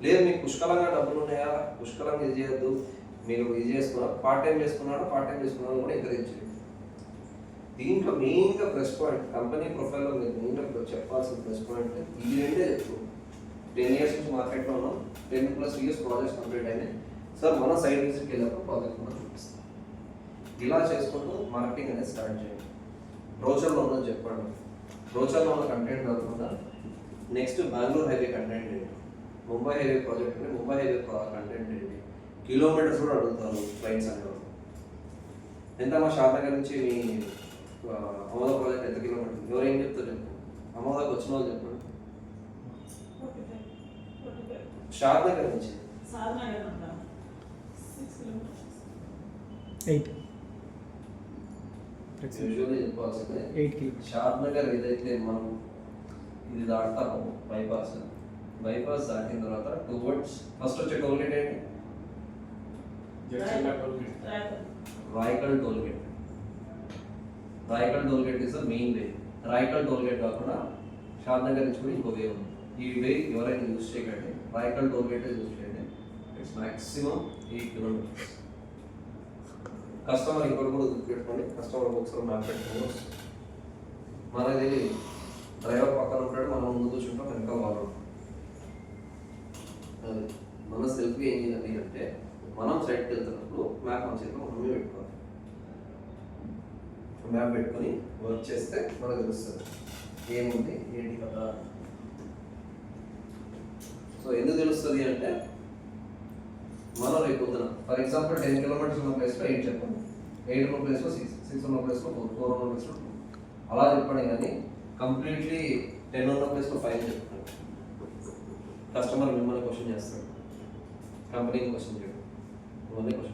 లేదు మీకు పుష్కలంగా డబ్బులు ఉన్నాయా, పుష్కలంగా ఇది చేయొద్దు, మీరు ఇది చేసుకున్నారు, పార్ట్ టైం చేసుకున్నాడు కూడా ఎంకరేజ్ చేయండి. దీంట్లో మెయిన్గా ప్లస్ పాయింట్ కంపెనీ ప్రొఫైల్లో మీరు మెయిన్గా చెప్పాల్సిన ప్లస్ పాయింట్ ఈ రెండే చెప్తూ 10 years నుంచి మార్కెట్లో ఉన్నాం, 10+ years ప్రాజెక్ట్స్ కంప్లీట్ అయినాయి సార్, మన సైడ్ విజిట్కి వెళ్ళినప్పుడు ప్రాజెక్ట్ మనం చూపిస్తాం. ఇలా చేసుకుంటూ మార్కెటింగ్ అనేది స్టార్ట్ చేయండి. బ్రోచర్లో ఉన్నది చెప్పండి, బ్రోచర్లో ఉన్న కంటెంట్ కాకుండా నెక్స్ట్ బెంగళూరు హైవే కంటెంట్ ఏంటి, ముంబై హైవే ప్రాజెక్ట్ అంటే ముంబై హైవే కంటెంట్ ఏంటి, కిలోమీటర్స్ కూడా అడుగుతారు క్లయింట్స్ అనేవారు. ఎంత మా షాద్నగర్ నుంచి మీ అమోద ప్రాజెక్ట్ ఎంత కిలోమీటర్, ఎవరు ఏం చెప్తారు చెప్పండి, అమోదాకి వచ్చిన వాళ్ళు చెప్పండి. షాద్నగర్ నుంచి 8 యూజువల్లీ చెప్పాల్సిందే. షాద్నగర్ ఏదైతే మనం ఇది దాటుతామో బైపాస్ దాటిన తర్వాత టువర్డ్స్ ఫస్ట్ వచ్చే టోల్గేట్ ఏంటి, Rayakal tollgate. Rayakal tollgate is the main way. Rayakal tollgate కాకుండా షాద్నగర్ నుంచి కూడా ఇంకో వే ఉంది. ఈ వే ఎవరైనా యూజ్ చేయకండి, రాయకల్ టోల్గేట్ యూజ్ చేయండి. It's maximum 8 kilometers. కస్టమర్ ఇంకోటి కూడా గుర్తుపెట్టుకోండి, కస్టమర్ ఒకసారి మ్యాప్ పెట్టుకోండి. మనది డ్రైవర్ పక్కన ఉంటాడు, మనం ముందు కూర్చుంటాం, వెనక వాళ్ళు. అది మన సెల్ఫీ ఏం చేయాలి అంటే మనం సైడ్కి వెళ్తున్నప్పుడు మ్యాప్ మన చేతిలో మనమే పెట్టుకోవాలి. మ్యాప్ పెట్టుకొని వర్క్ చేస్తే మనకు తెలుస్తుంది ఏముంది ఏంటి కదా. సో ఎందుకు తెలుస్తుంది అంటే మనం రేపు పొద్దున ఫర్ ఎగ్జాంపుల్ 10 kilometers ఉన్న ప్లేస్లో 8 చెప్పండి, 8 ఉన్న ప్లేస్లో 6 ఉన్న ప్లేస్లో 4 ఉన్న ప్లేస్లో 2 అలా చెప్పండి. కానీ కంప్లీట్లీ 10 ఉన్న ప్లేస్లో 5 చెప్తాను. కస్టమర్ మిమ్మల్ని క్వశ్చన్ చేస్తాడు, కంపెనీని క్వశ్చన్ చేయడం, ఇవన్నీ క్వశ్చన్.